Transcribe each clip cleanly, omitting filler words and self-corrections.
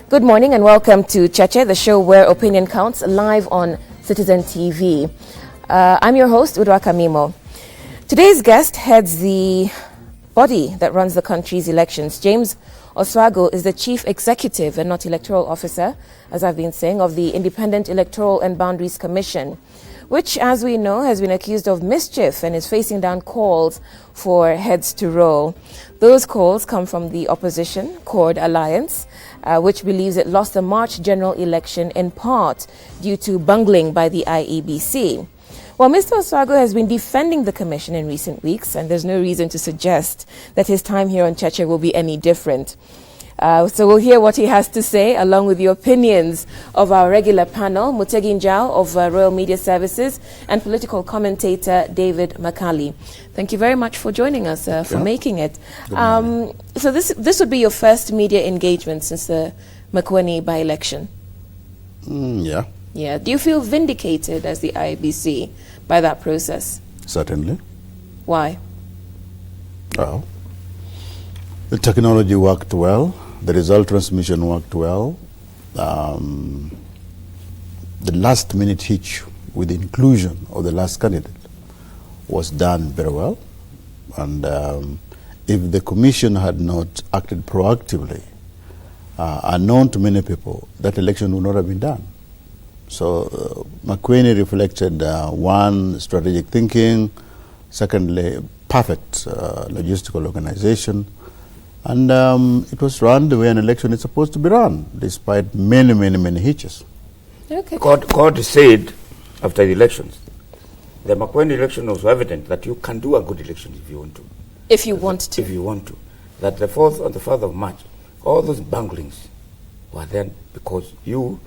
Good morning and welcome to Cheche, the show where opinion counts, live on Citizen TV. I'm your host, Udwaka Mimo. Today's guest heads the body that runs the country's elections. James Oswago is the Chief Executive and not Electoral Officer, as I've been saying, of the Independent Electoral and Boundaries Commission, which, as we know, has been accused of mischief and is facing down calls for heads to roll. Those calls come from the opposition, Cord Alliance, which believes it lost the March general election in part due to bungling by the IEBC. Well, Mr. Oswago has been defending the commission in recent weeks, and there's no reason to suggest that his time here on Cheche will be any different. So we'll hear what he has to say, along with the opinions of our regular panel, Mutegi Njau of Royal Media Services and political commentator David Makali. Thank you very much for joining us, for making it. So this would be your first media engagement since the Makueni by-election? Yeah. Yeah. Do you feel vindicated as the IEBC by that process? Certainly. Why? Well, the technology worked well. The result transmission worked well. The last minute hitch with the inclusion of the last candidate was done very well. And if the commission had not acted proactively, unknown to many people, that election would not have been done. So Makueni reflected one, strategic thinking, secondly, perfect logistical organization, and it was run the way an election is supposed to be run, despite many hitches. Okay. God said after the elections, the Makueni election was evident that you can do a good election if you want to. If you want to. If you want to. That the 4th and the 5th of March, all those bunglings were then because you,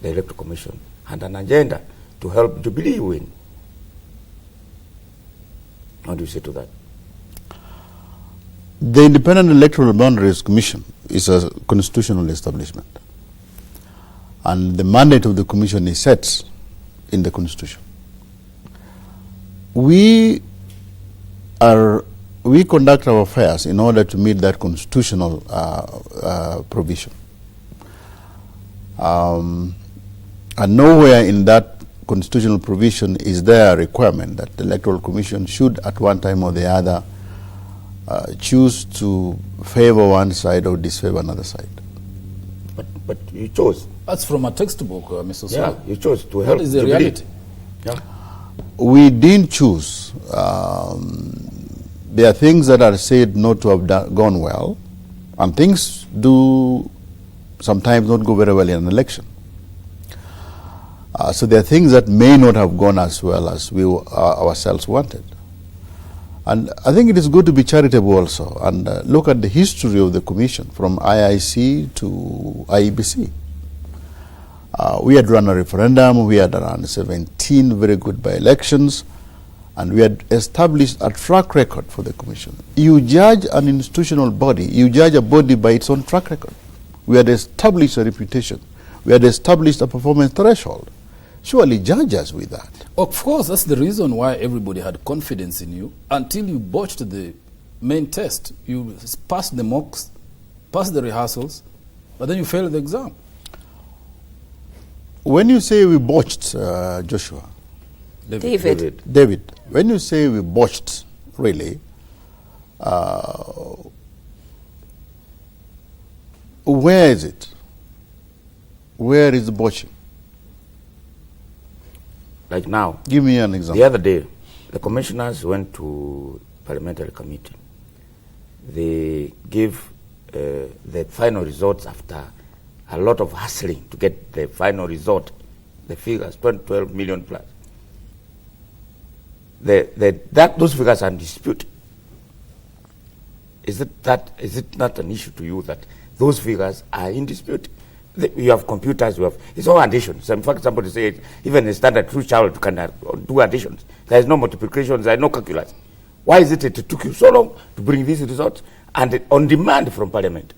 the Electoral Commission, had an agenda to help Jubilee win. How do you say to that? The Independent Electoral Boundaries Commission is a constitutional establishment. And the mandate of the commission is set in the Constitution. We conduct our affairs in order to meet that constitutional provision. And nowhere in that constitutional provision is there a requirement that the Electoral Commission should at one time or the other choose to favor one side or disfavor another side. But you chose. That's from a textbook, Mr. Oswago. Yeah, you chose to help. What is the Jubilee. reality? Yeah. We didn't choose. There are things that are said not to have gone well, and things do sometimes not go very well in an election. So there are things that may not have gone as well as we ourselves wanted. And I think it is good to be charitable also and look at the history of the commission from IIC to IEBC. We had run a referendum, we had run 17 very good by-elections, and we had established a track record for the commission. You judge an institutional body, you judge a body by its own track record. We had established a reputation. We had established a performance threshold. Surely judge us with that. Of course, that's the reason why everybody had confidence in you until you botched the main test. You passed the mocks, passed the rehearsals, but then you failed the exam. When you say we botched, Joshua. David, when you say we botched, really, where is it? Where is the botching? Like now. Give me an example. The other day, the commissioners went to parliamentary committee. They gave the final results after a lot of hustling to get the final result. The figures, 12 million plus. Those figures are in dispute. Is it not an issue to you that those figures are in dispute? You have computers, it's all additions. So in fact, somebody said even a standard true child can do additions. There is no multiplications, there is no calculus. Why is it that it took you so long to bring these results and on demand from Parliament?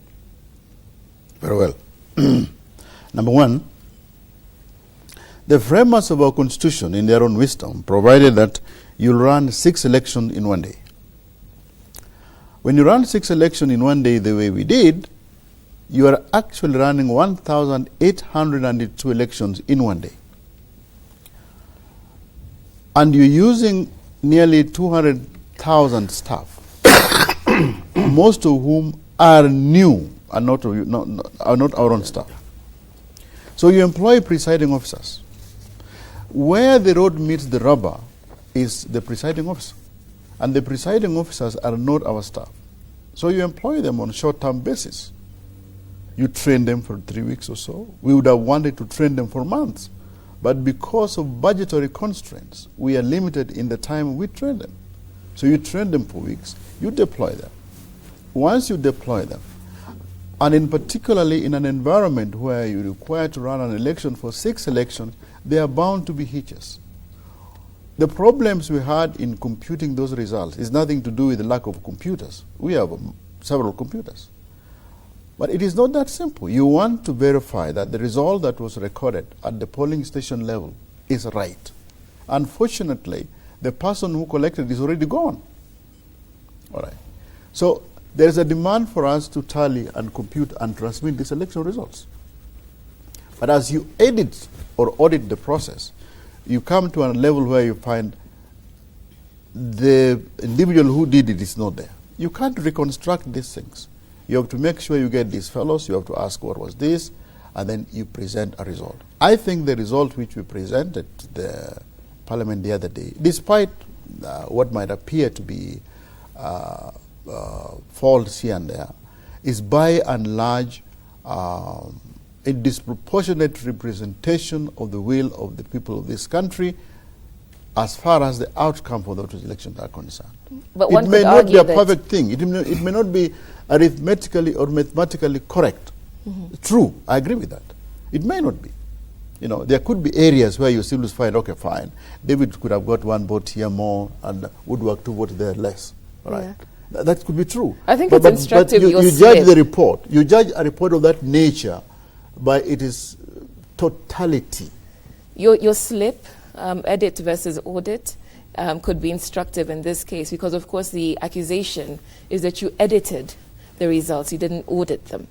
Very well. Number one, the framers of our constitution, in their own wisdom, provided that you'll run 6 elections in one day. When you run 6 elections in one day the way we did, you are actually running 1,802 elections in one day. And you're using nearly 200,000 staff, most of whom are new and are not our own staff. So you employ presiding officers. Where the road meets the rubber is the presiding officer. And the presiding officers are not our staff. So you employ them on a short-term basis. You train them for 3 weeks or so. We would have wanted to train them for months. But because of budgetary constraints, we are limited in the time we train them. So you train them for weeks, you deploy them. Once you deploy them, and in particularly in an environment where you're required to run an election for 6 elections, there are bound to be hitches. The problems we had in computing those results is nothing to do with the lack of computers. We have several computers. But it is not that simple. You want to verify that the result that was recorded at the polling station level is right. Unfortunately, the person who collected is already gone. All right. So there is a demand for us to tally and compute and transmit these election results. But as you edit or audit the process, you come to a level where you find the individual who did it is not there. You can't reconstruct these things. You have to make sure you get these fellows, you have to ask what was this, and then you present a result. I think the result which we presented to the Parliament the other day, despite what might appear to be faults here and there, is by and large a disproportionate representation of the will of the people of this country as far as the outcome for those elections are concerned. But one it may could not be argue a that perfect thing. It may not be arithmetically or mathematically correct. True, I agree with that. It may not be. You know, there could be areas where you still find, okay, fine, David could have got 1 vote here more and Woodwork 2 votes there less. All right. Yeah. That could be true. I think it's instructive. But you judge the report. You judge a report of that nature by its totality. Your slip, edit versus audit, could be instructive in this case because, of course, the accusation is that you edited the results, you didn't audit them.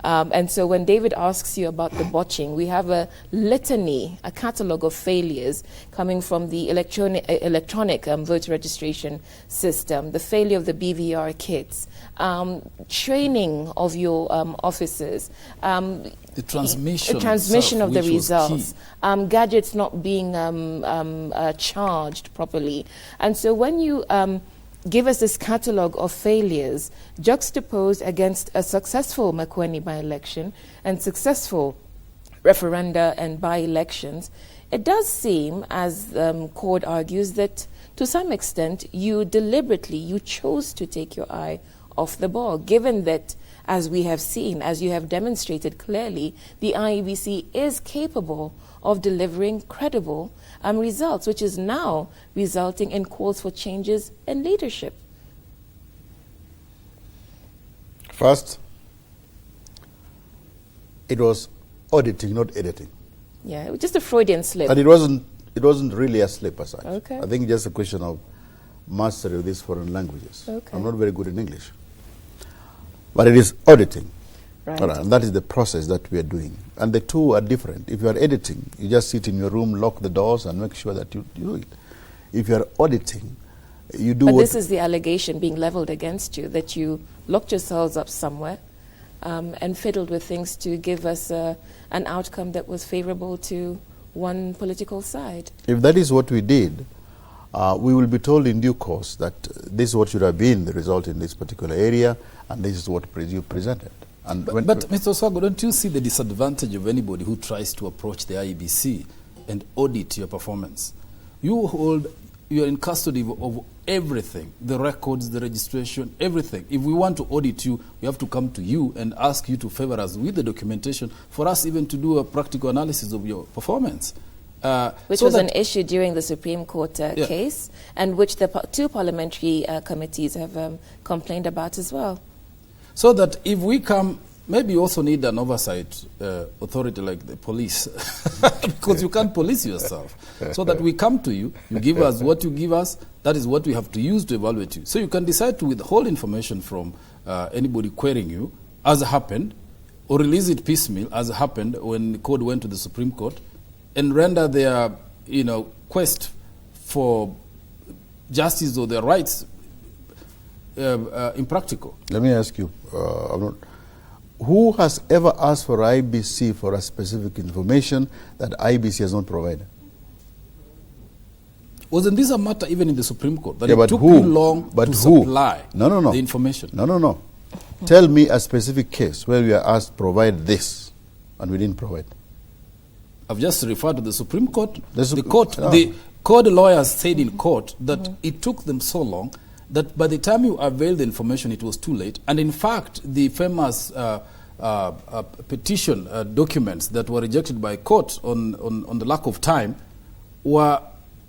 And so when David asks you about the botching, we have a litany, a catalogue of failures coming from the electronic voter registration system, the failure of the BVR kits, training of your officers, the transmission of the itself, results, gadgets not being charged properly. And so when you give us this catalogue of failures juxtaposed against a successful Makueni by-election and successful referenda and by-elections, it does seem, as Cord argues, that to some extent you chose to take your eye off the ball, given that, as we have seen, as you have demonstrated clearly, the IEBC is capable of delivering credible results, which is now resulting in calls for changes in leadership. First, it was auditing, not editing. Yeah, it was just a Freudian slip. And it wasn't really a slip as such. Okay. I think just a question of mastery of these foreign languages. Okay. I'm not very good in English. But it is auditing. Right. All right, and that is the process that we are doing. And the two are different. If you are editing, you just sit in your room, lock the doors, and make sure that you do it. If you are auditing, you do But what... this is the allegation being leveled against you, that you locked yourselves up somewhere and fiddled with things to give us an outcome that was favorable to one political side. If that is what we did, we will be told in due course that this is what should have been the result in this particular area, and this is what you presented. And but Mr. Oswago, don't you see the disadvantage of anybody who tries to approach the IEBC and audit your performance? You are in custody of everything, the records, the registration, everything. If we want to audit you, we have to come to you and ask you to favor us with the documentation for us even to do a practical analysis of your performance. Which was an issue during the Supreme Court case, and which the two parliamentary committees have complained about as well. So that if we come, maybe you also need an oversight authority like the police, because you can't police yourself. So that we come to you, you give us what you give us, that is what we have to use to evaluate you. So you can decide to withhold information from anybody querying you, as happened, or release it piecemeal, as happened when the code went to the Supreme Court, and render their quest for justice or their rights impractical. Let me ask you, who has ever asked for IBC for a specific information that IBC has not provided? Wasn't this a matter even in the Supreme Court, that Yeah, it took you long to supply the information? No. Tell me a specific case where we are asked to provide this and we didn't provide. I've just referred to the Supreme Court. The Court lawyers said in court that it took them so long that by the time you availed the information, it was too late. And in fact, the famous petition documents that were rejected by court on the lack of time were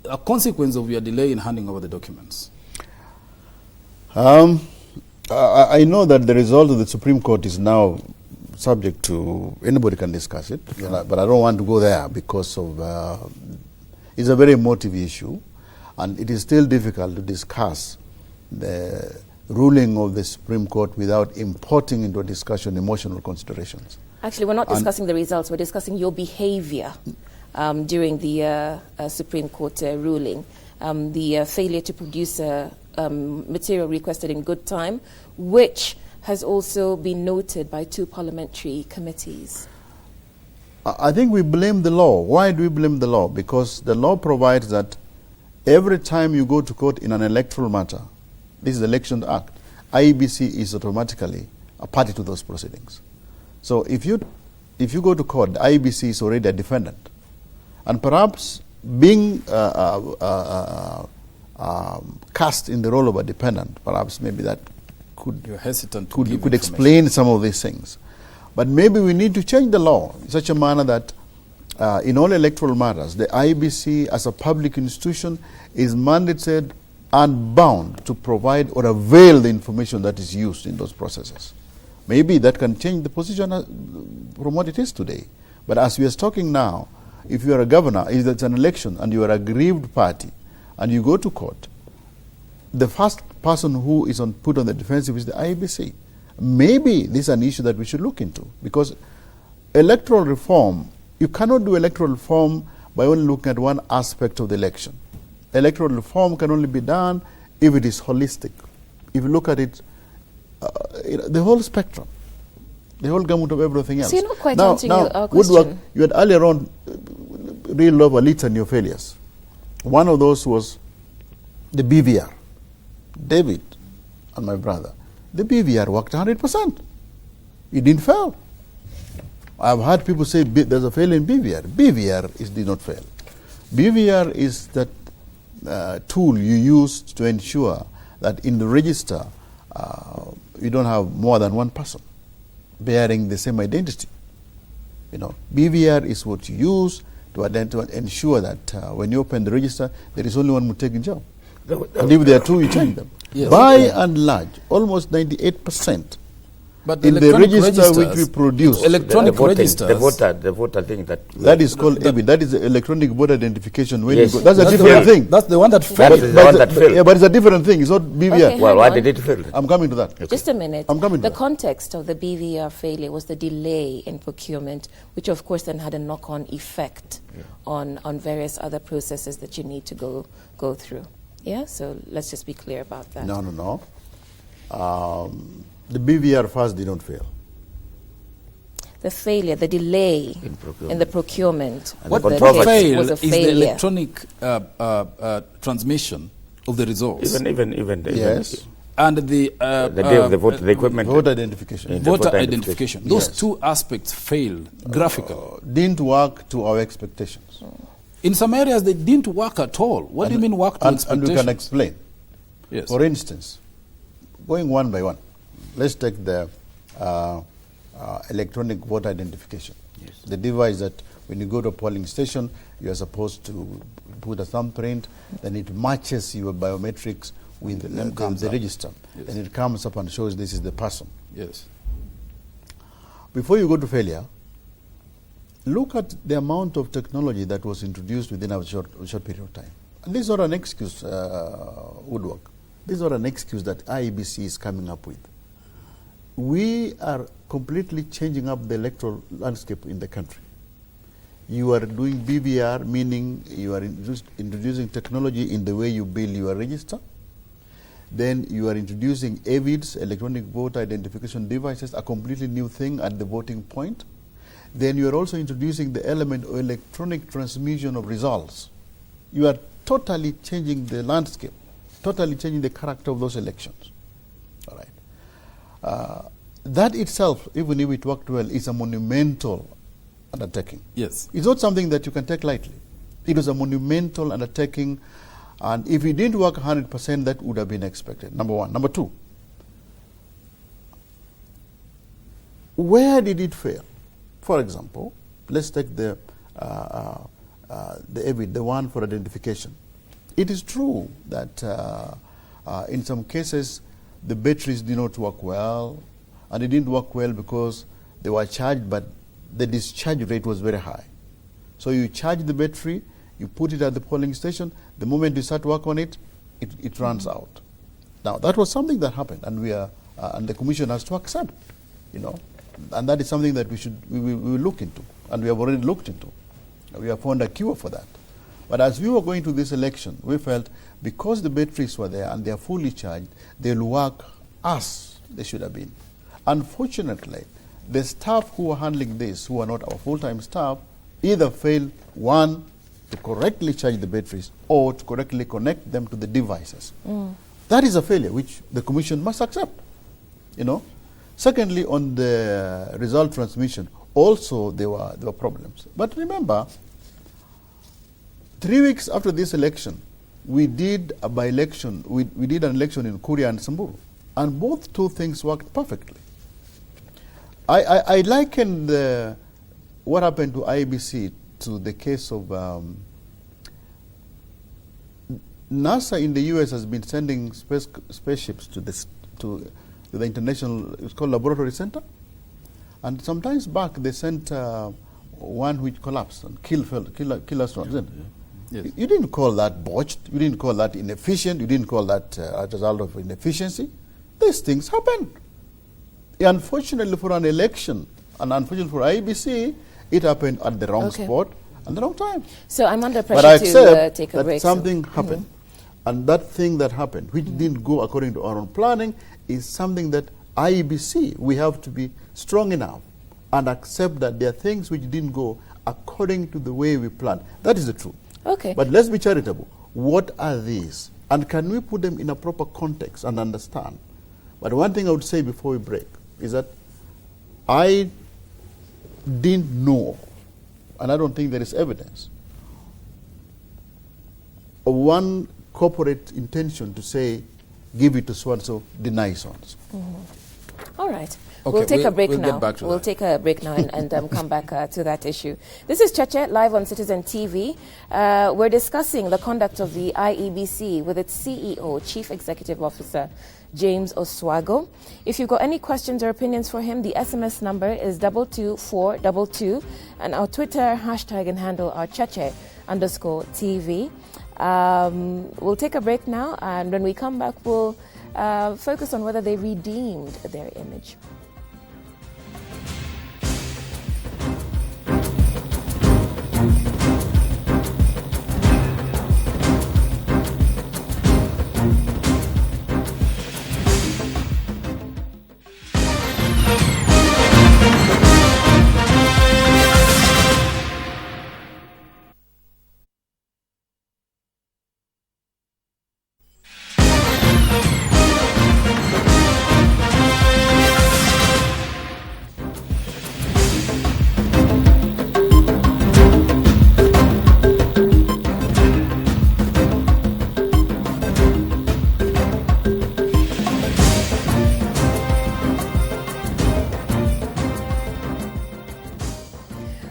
a consequence of your delay in handing over the documents. I know that the result of the Supreme Court is now subject to, anybody can discuss it, but I don't want to go there because of, it's a very emotive issue, and it is still difficult to discuss the ruling of the Supreme Court without importing into a discussion emotional considerations. Actually, we're not discussing the results, we're discussing your behavior during the Supreme Court ruling. The failure to produce material requested in good time, which has also been noted by 2 parliamentary committees. I think we blame the law. Why do we blame the law? Because the law provides that every time you go to court in an electoral matter, this is the Election Act, IEBC is automatically a party to those proceedings. So if you go to court, the IEBC is already a defendant. And perhaps being cast in the role of a defendant, perhaps maybe that could explain some of these things. But maybe we need to change the law in such a manner that in all electoral matters, the IEBC as a public institution is mandated and bound to provide or avail the information that is used in those processes. Maybe that can change the position from what it is today. But as we are talking now, if you are a governor, if it's an election and you are a aggrieved party and you go to court, the first person who is put on the defensive is the IEBC. Maybe this is an issue that we should look into, because electoral reform, you cannot do electoral reform by only looking at one aspect of the election. Electoral reform can only be done if it is holistic. If you look at it, the whole spectrum, the whole gamut of everything else. So you're not quite answering our question. Woodwork, you had earlier on reeled over litany of failures. One of those was the BVR. David and my brother. The BVR worked 100%. It didn't fail. I've heard people say there's a failure in BVR. BVR did not fail. BVR is that tool you use to ensure that in the register you don't have more than one person bearing the same identity. BVR is what you use to ensure that when you open the register, there is only one Mutegi job. And if there are 2, you change them. Yes. By and large, almost 98%. But in the register which we produce, electronic registers, the voter thing that is called EBIT. That is the electronic voter identification. When you go, that's a different thing. That's the one that failed. Yeah, but it's a different thing. It's not BVR. Okay, well, why did it fail? I'm coming to that. Okay. Just a minute. I'm coming to the that. context of the BVR failure was the delay in procurement, which of course then had a knock-on effect on various other processes that you need to go through. Yeah, so let's just be clear about that. No. The BVR first did not fail. The failure, the delay in the procurement. What failed is the electronic transmission of the results. Yes. And the equipment. Voter identification. Voter identification. Those 2 aspects failed graphically. Didn't work to our expectations. In some areas, they didn't work at all. What do you mean work to expectations? And we can explain. Yes. For instance, going one by one, let's take the electronic voter identification. Yes. The device that when you go to a polling station, you are supposed to put a thumbprint, then it matches your biometrics with the register. Yes. Then it comes up and shows this is the person. Yes. Before you go to failure, look at the amount of technology that was introduced within a short period of time. And this is not an excuse, Woodwork. This is not an excuse that IEBC is coming up with. we are completely changing up the electoral landscape in the country. You are doing BVR, meaning you are introducing technology in the way you build your register. Then you are introducing AVIDs, electronic voter identification devices, a completely new thing at the voting point. Then you are also introducing the element of electronic transmission of results. You are totally changing the landscape, totally changing the character of those elections. All right. That itself, even if it worked well, is a monumental undertaking. Yes. It's not something that you can take lightly. It was a monumental undertaking, and if it didn't work 100%, that would have been expected, number one. Number two, where did it fail? For example, let's take the AVID, the one for identification. It is true that in some cases, the batteries did not work well, and it didn't work well because they were charged, but the discharge rate was very high. So you charge the battery, you put it at the polling station, the moment you start work on it, it runs out. Now, that was something that happened, and and the Commission has to accept, and that is something that we will look into, and we have already looked into. We have found a cure for that. But as we were going to this election, we felt because the batteries were there and they are fully charged, they'll work as they should have been. Unfortunately, the staff who are handling this, who are not our full-time staff, either fail, one, to correctly charge the batteries or to correctly connect them to the devices. That is a failure which the Commission must accept. Secondly, on the result transmission, also there were problems. But remember, 3 weeks after this election, we did a by-election. We did an election in Kuria and Samburu, and both two things worked perfectly. I liken what happened to IEBC to the case of NASA in the U.S. has been sending spaceships to the international, it's called Laboratory Center, and sometimes back they sent one which collapsed and killed astronauts. Yeah. Yes. You didn't call that botched. You didn't call that inefficient. You didn't call that a result of inefficiency. These things happen. Unfortunately for an election, and unfortunately for IEBC, it happened at the wrong spot and the wrong time. So I'm under pressure but I to take a break. But something happened. And that thing that happened, which didn't go according to our own planning, is something that IEBC, we have to be strong enough and accept that there are things which didn't go according to the way we planned. That is the truth. Okay. But let's be charitable. What are these? And can we put them in a proper context and understand? But one thing I would say before we break is that I didn't know, and I don't think there is evidence, of one corporate intention to say, give it to so-and-so, deny so-and-so. All right. Okay, we'll take a break we'll now. Get back to we'll that. take a break now and come back to that issue. This is Cheche, live on Citizen TV. We're discussing the conduct of the IEBC with its CEO, Chief Executive Officer, James Oswago. If you've got any questions or opinions for him, the SMS number is 22422, and our Twitter hashtag and handle are Cheche_TV. We'll take a break now, and when we come back, we'll focus on whether they redeemed their image.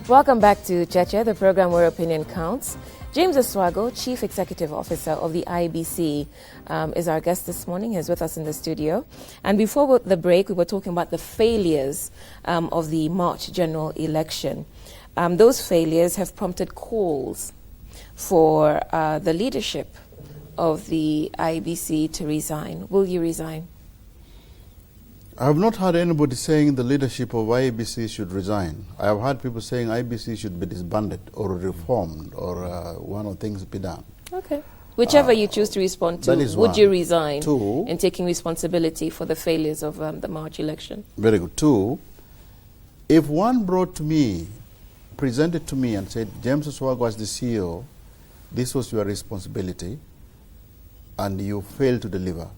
Welcome back to Cheche, the program where opinion counts. James Oswago, Chief Executive Officer of the IEBC, is our guest this morning. He's with us in the studio. And before the break, we were talking about the failures of the March general election. Those failures have prompted calls for the leadership of the IEBC to resign. Will you resign? I have not heard anybody saying the leadership of IEBC should resign. I have heard people saying IEBC should be disbanded or reformed or one of things be done. Okay. Whichever you choose to respond to, would you resign in taking responsibility for the failures of the March election? Very good. 2, if one brought to me, presented to me and said, James Oswago as the CEO, this was your responsibility and you failed to deliver,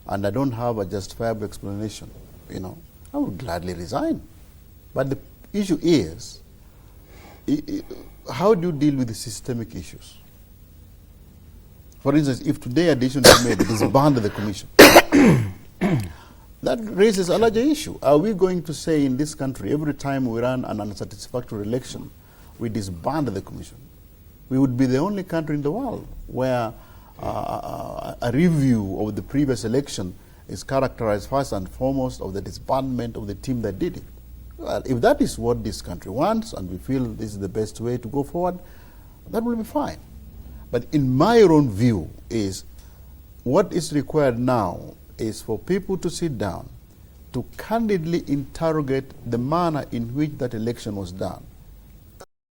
and I don't have a justifiable explanation, I would gladly resign. But the issue is, how do you deal with the systemic issues? For instance, if today a decision is made, disband the commission, that raises a larger issue. Are we going to say in this country, every time we run an unsatisfactory election, we disband the commission? We would be the only country in the world where a review of the previous election is characterized first and foremost of the disbandment of the team that did it. Well, if that is what this country wants and we feel this is the best way to go forward, that will be fine. But in my own view is what is required now is for people to sit down, to candidly interrogate the manner in which that election was done,